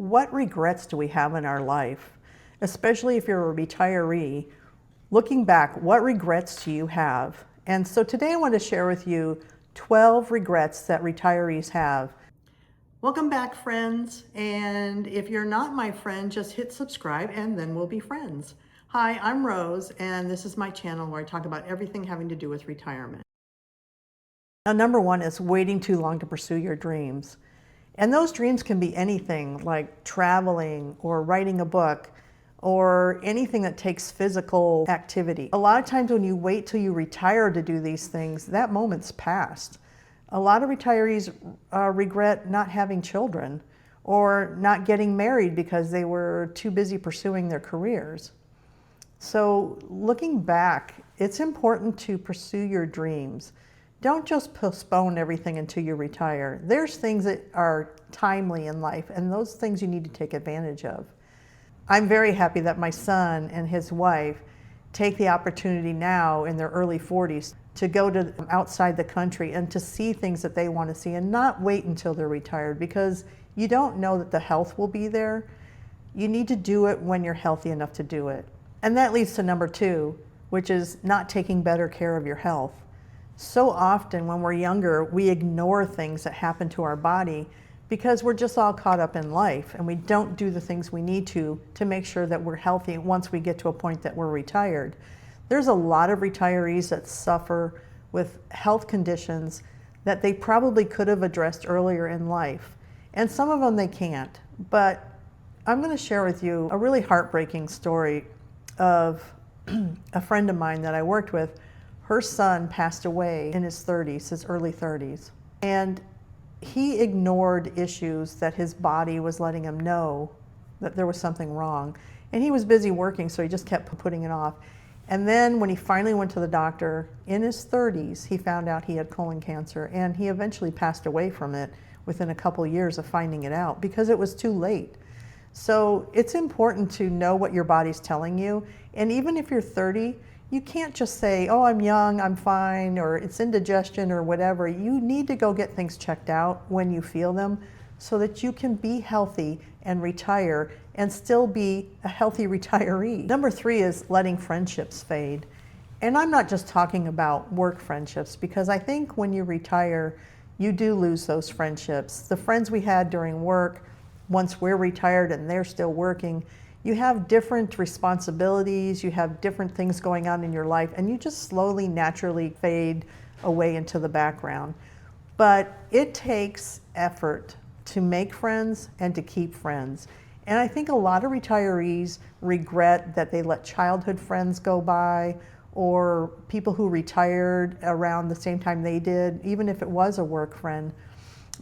What regrets do we have in our life? Especially if you're a retiree, looking back, what regrets do you have? And so today I want to share with you 12 regrets that retirees have. Welcome back, friends. And if you're not my friend, just hit subscribe and then we'll be friends. Hi, I'm Rose, and this is my channel where I talk about everything having to do with retirement. Now, number one is waiting too long to pursue your dreams. And those dreams can be anything like traveling or writing a book or anything that takes physical activity. A lot of times when you wait till you retire to do these things, that moment's past. A lot of retirees regret not having children or not getting married because they were too busy pursuing their careers. So looking back, it's important to pursue your dreams. Don't just postpone everything until you retire. There's things that are timely in life, and those things you need to take advantage of. I'm very happy that my son and his wife take the opportunity now in their early 40s to go to outside the country and to see things that they want to see and not wait until they're retired, because you don't know that the health will be there. You need to do it when you're healthy enough to do it. And that leads to number two, which is not taking better care of your health. So often when we're younger, we ignore things that happen to our body because we're just all caught up in life and we don't do the things we need to make sure that we're healthy once we get to a point that we're retired. There's a lot of retirees that suffer with health conditions that they probably could have addressed earlier in life. And some of them they can't. But I'm going to share with you a really heartbreaking story of a friend of mine that I worked with. Her son passed away in his 30s, his early 30s. And he ignored issues that his body was letting him know that there was something wrong. And he was busy working, so he just kept putting it off. And then when he finally went to the doctor in his 30s, he found out he had colon cancer, and he eventually passed away from it within a couple years of finding it out because it was too late. So it's important to know what your body's telling you. And even if you're 30, you can't just say, oh, I'm young, I'm fine, or it's indigestion or whatever. You need to go get things checked out when you feel them so that you can be healthy and retire and still be a healthy retiree. Number three is letting friendships fade. And I'm not just talking about work friendships, because I think when you retire, you do lose those friendships. The friends we had during work, once we're retired and they're still working, you have different responsibilities, you have different things going on in your life, and you just slowly, naturally fade away into the background. But it takes effort to make friends and to keep friends. And I think a lot of retirees regret that they let childhood friends go by, or people who retired around the same time they did, even if it was a work friend,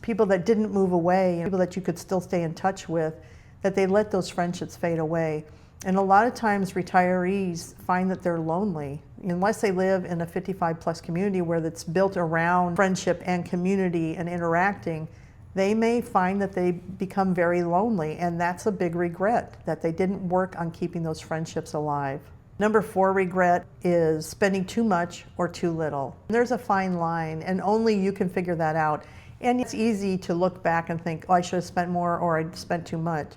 people that didn't move away, people that you could still stay in touch with, that they let those friendships fade away. And a lot of times retirees find that they're lonely. Unless they live in a 55 plus community where it's built around friendship and community and interacting, they may find that they become very lonely, and that's a big regret, that they didn't work on keeping those friendships alive. Number four regret is spending too much or too little. There's a fine line, and only you can figure that out. And it's easy to look back and think, oh, I should have spent more, or I spent too much.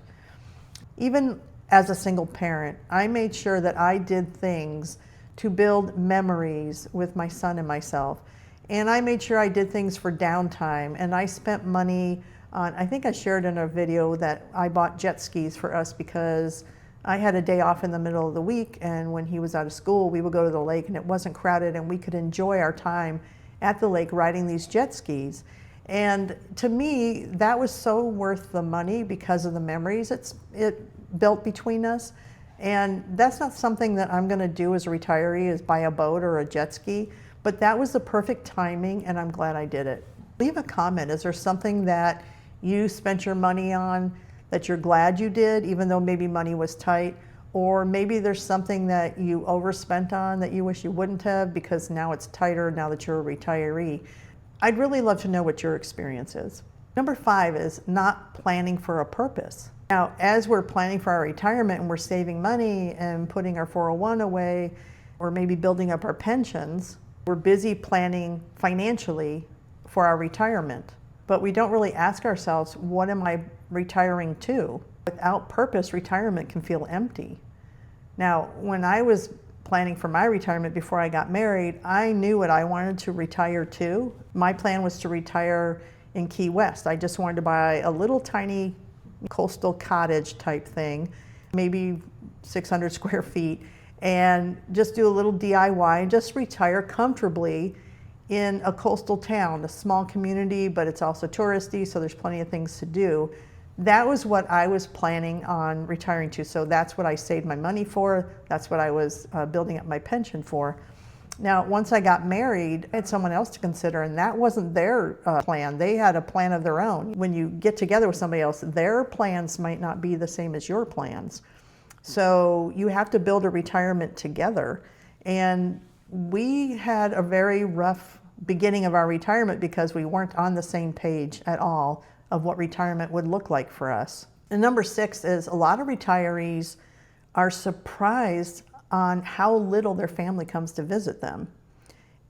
Even as a single parent, I made sure that I did things to build memories with my son and myself. And I made sure I did things for downtime, and I spent money on, I think I shared in a video that I bought jet skis for us because I had a day off in the middle of the week, and when he was out of school, we would go to the lake and it wasn't crowded and we could enjoy our time at the lake riding these jet skis. And to me, that was so worth the money because of the memories it built between us. And that's not something that I'm going to do as a retiree, is buy a boat or a jet ski. But that was the perfect timing, and I'm glad I did it. Leave a comment. Is there something that you spent your money on that you're glad you did, even though maybe money was tight? Or maybe there's something that you overspent on that you wish you wouldn't have because now it's tighter now that you're a retiree. I'd really love to know what your experience is. Number five is not planning for a purpose. Now, as we're planning for our retirement and we're saving money and putting our 401 away, or maybe building up our pensions, we're busy planning financially for our retirement. But we don't really ask ourselves, what am I retiring to? Without purpose, retirement can feel empty. Now, when I was planning for my retirement before I got married, I knew what I wanted to retire to. My plan was to retire in Key West. I just wanted to buy a little tiny coastal cottage type thing, maybe 600 square feet, and just do a little DIY and just retire comfortably in a coastal town, a small community, but it's also touristy, so there's plenty of things to do. That was what I was planning on retiring to. So that's what I saved my money for. That's what I was building up my pension for. Now, once I got married, I had someone else to consider, and that wasn't their plan. They had a plan of their own. When you get together with somebody else, their plans might not be the same as your plans. So you have to build a retirement together. And we had a very rough beginning of our retirement because we weren't on the same page at all of what retirement would look like for us. And number 6 is a lot of retirees are surprised on how little their family comes to visit them.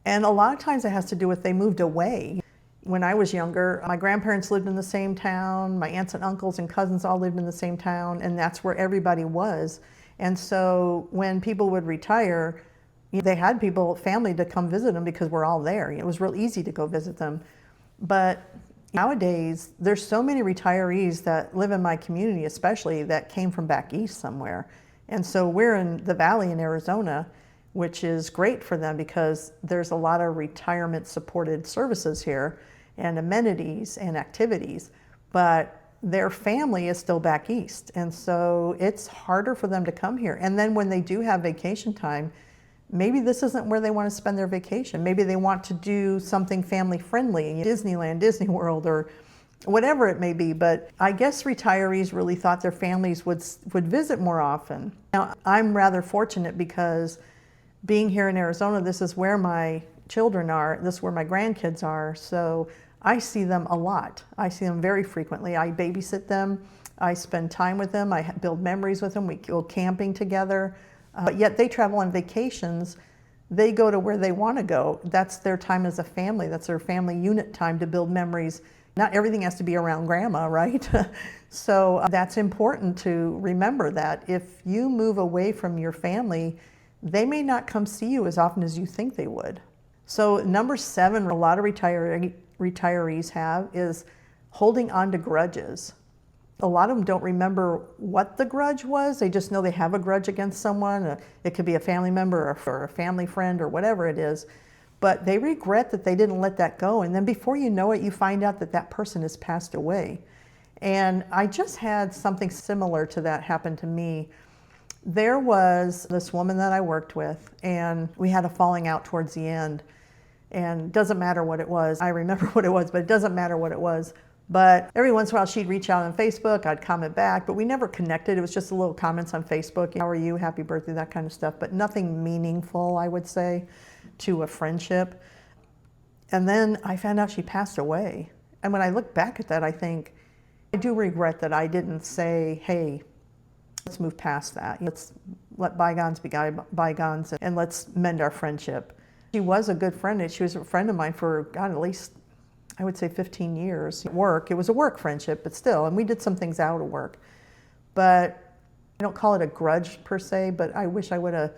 And a lot of times it has to do with they moved away. When I was younger, my grandparents lived in the same town, my aunts and uncles and cousins all lived in the same town, and that's where everybody was. And so when people would retire, they had family to come visit them because we're all there. It was real easy to go visit them. But nowadays, there's so many retirees that live in my community, especially that came from back east somewhere. And so we're in the valley in Arizona, which is great for them because there's a lot of retirement supported services here and amenities and activities, but their family is still back east. And so it's harder for them to come here. And then when they do have vacation time, maybe this isn't where they want to spend their vacation. Maybe they want to do something family friendly, Disneyland, Disney World, or whatever it may be. But I guess retirees really thought their families would visit more often. Now, I'm rather fortunate because being here in Arizona, this is where my children are, this is where my grandkids are. So I see them a lot. I see them very frequently. I babysit them. I spend time with them. I build memories with them. We go camping together. But yet they travel on vacations. They go to where they want to go. That's their time as a family. That's their family unit time to build memories. Not everything has to be around grandma, right? So that's important to remember that if you move away from your family, they may not come see you as often as you think they would. So number 7, a lot of retirees have is holding on to grudges. A lot of them don't remember what the grudge was. They just know they have a grudge against someone. It could be a family member or a family friend or whatever it is. But they regret that they didn't let that go. And then before you know it, you find out that that person has passed away. And I just had something similar to that happen to me. There was this woman that I worked with, and we had a falling out towards the end. And it doesn't matter what it was. I remember what it was, but it doesn't matter what it was. But every once in a while she'd reach out on Facebook, I'd comment back, but we never connected. It was just a little comments on Facebook. How are you? Happy birthday, that kind of stuff, but nothing meaningful, I would say, to a friendship. And then I found out she passed away. And when I look back at that, I think, I do regret that I didn't say, hey, let's move past that. Let's let bygones be bygones and let's mend our friendship. She was a good friend, and she was a friend of mine for, God, at least I would say 15 years. It was a work friendship, but still, and we did some things out of work. But I don't call it a grudge per se, but I wish I would have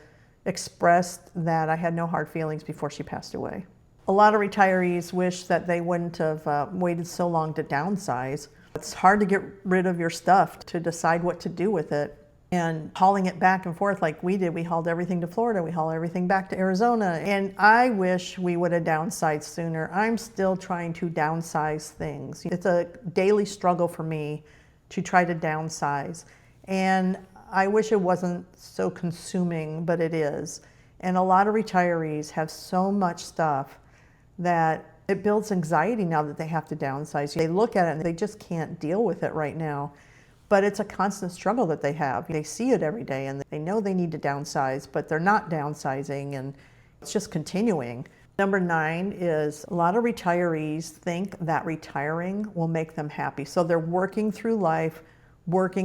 expressed that I had no hard feelings before she passed away. A lot of retirees wish that they wouldn't have waited so long to downsize. It's hard to get rid of your stuff, to decide what to do with it. And hauling it back and forth like we did, we hauled everything to Florida, we hauled everything back to Arizona. And I wish we would have downsized sooner. I'm still trying to downsize things. It's a daily struggle for me to try to downsize. And I wish it wasn't so consuming, but it is. And a lot of retirees have so much stuff that it builds anxiety now that they have to downsize. They look at it and they just can't deal with it right now. But it's a constant struggle that they have. They see it every day and they know they need to downsize, but they're not downsizing, and it's just continuing. Number 9 is a lot of retirees think that retiring will make them happy. So they're working through life,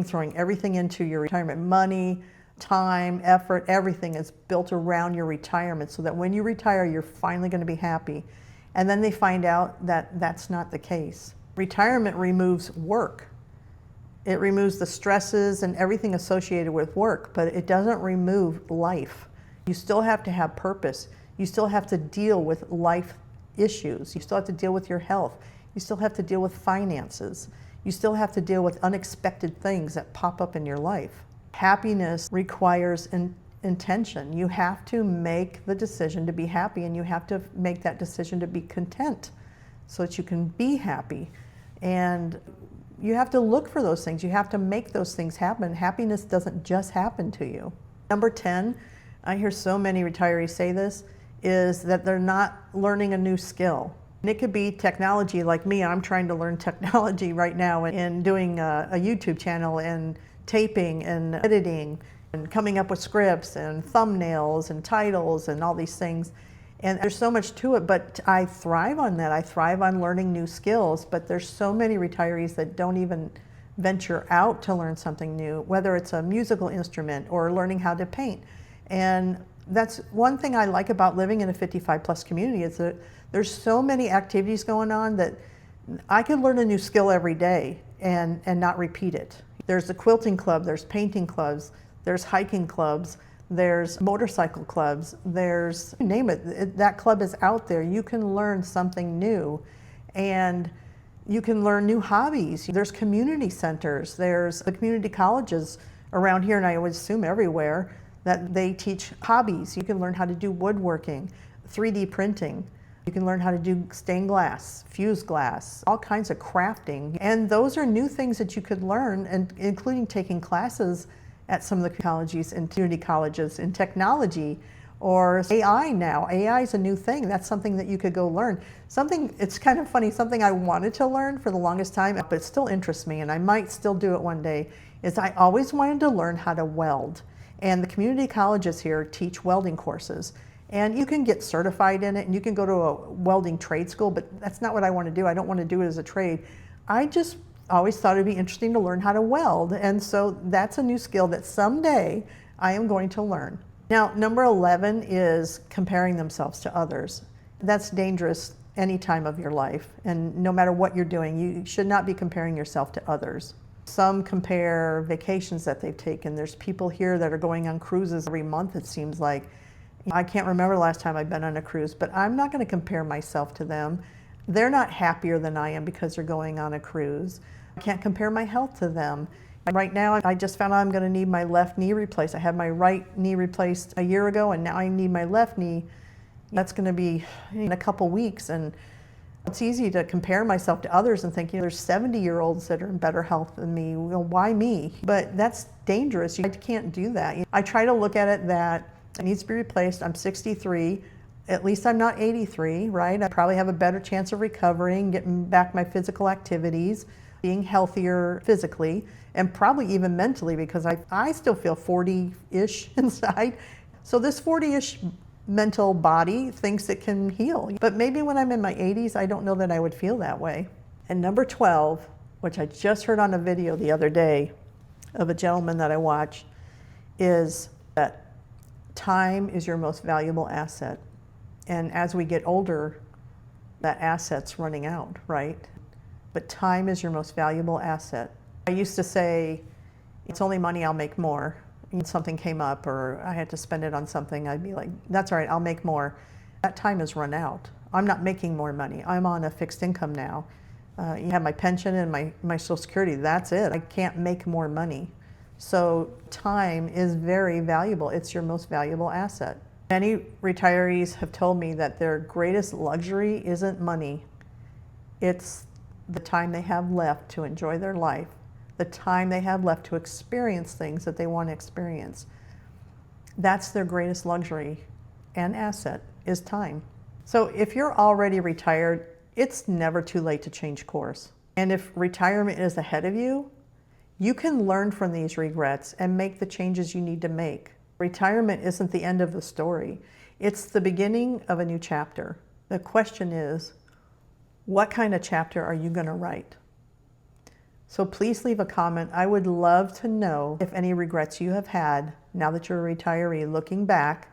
throwing everything into your retirement. Money, time, effort, everything is built around your retirement so that when you retire, you're finally going to be happy. And then they find out that that's not the case. Retirement removes work. It removes the stresses and everything associated with work, but it doesn't remove life. You still have to have purpose. You still have to deal with life issues. You still have to deal with your health. You still have to deal with finances. You still have to deal with unexpected things that pop up in your life. Happiness requires intention. You have to make the decision to be happy, and you have to make that decision to be content so that you can be happy. And you have to look for those things. You have to make those things happen. Happiness doesn't just happen to you. Number 10, I hear so many retirees say this, is that they're not learning a new skill. And it could be technology. Like me, I'm trying to learn technology right now and doing a YouTube channel and taping and editing and coming up with scripts and thumbnails and titles and all these things. And there's so much to it, but I thrive on that. I thrive on learning new skills, but there's so many retirees that don't even venture out to learn something new, whether it's a musical instrument or learning how to paint. And that's one thing I like about living in a 55 plus community, is that there's so many activities going on that I can learn a new skill every day and not repeat it. There's a quilting club, there's painting clubs, there's hiking clubs, there's motorcycle clubs, there's, you name it, that club is out there. You can learn something new, and you can learn new hobbies. There's community centers, there's the community colleges around here, and I would assume everywhere, that they teach hobbies. You can learn how to do woodworking, 3D printing. You can learn how to do stained glass, fused glass, all kinds of crafting. And those are new things that you could learn, and including taking classes at some of the colleges and community colleges in technology, or AI now. AI is a new thing. That's something that you could go learn. Something, it's kind of funny, something I wanted to learn for the longest time, but it still interests me, and I might still do it one day, is I always wanted to learn how to weld. And the community colleges here teach welding courses. And you can get certified in it, and you can go to a welding trade school, but that's not what I want to do. I don't want to do it as a trade. I just always thought it'd be interesting to learn how to weld. And so that's a new skill that someday I am going to learn. Now, number 11 is comparing themselves to others. That's dangerous any time of your life. And no matter what you're doing, you should not be comparing yourself to others. Some compare vacations that they've taken. There's people here that are going on cruises every month, it seems like. I can't remember the last time I've been on a cruise, but I'm not going to compare myself to them. They're not happier than I am because they're going on a cruise. I can't compare my health to them. Right now, I just found out I'm going to need my left knee replaced. I had my right knee replaced a year ago, and now I need my left knee. That's going to be in a couple weeks, and it's easy to compare myself to others and think, there's 70-year-olds that are in better health than me. Well, why me? But that's dangerous. You can't do that. I try to look at it that it needs to be replaced. I'm 63. At least I'm not 83, right? I probably have a better chance of recovering, getting back my physical activities, being healthier physically, and probably even mentally, because I still feel 40-ish inside. So this 40-ish mental body thinks it can heal. But maybe when I'm in my 80s, I don't know that I would feel that way. And number 12, which I just heard on a video the other day of a gentleman that I watched, is that time is your most valuable asset. And as we get older, that asset's running out, right? But time is your most valuable asset. I used to say, it's only money, I'll make more. When something came up or I had to spend it on something, I'd be like, that's all right, I'll make more. That time has run out. I'm not making more money. I'm on a fixed income now. You have my pension and my Social Security, that's it. I can't make more money. So time is very valuable. It's your most valuable asset. Many retirees have told me that their greatest luxury isn't money. It's the time they have left to enjoy their life, the time they have left to experience things that they want to experience. That's their greatest luxury and asset, is time. So if you're already retired, it's never too late to change course. And if retirement is ahead of you, you can learn from these regrets and make the changes you need to make. Retirement isn't the end of the story. It's the beginning of a new chapter. The question is, what kind of chapter are you going to write? So please leave a comment. I would love to know if any regrets you have had now that you're a retiree, looking back,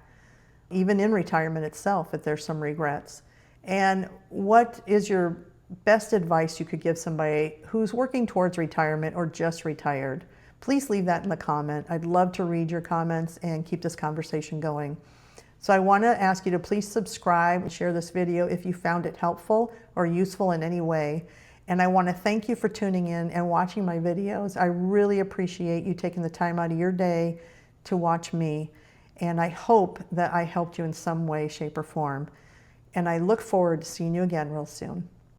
even in retirement itself, if there's some regrets. And what is your best advice you could give somebody who's working towards retirement or just retired? Please leave that in the comment. I'd love to read your comments and keep this conversation going. So I want to ask you to please subscribe and share this video if you found it helpful or useful in any way. And I want to thank you for tuning in and watching my videos. I really appreciate you taking the time out of your day to watch me. And I hope that I helped you in some way, shape, or form. And I look forward to seeing you again real soon.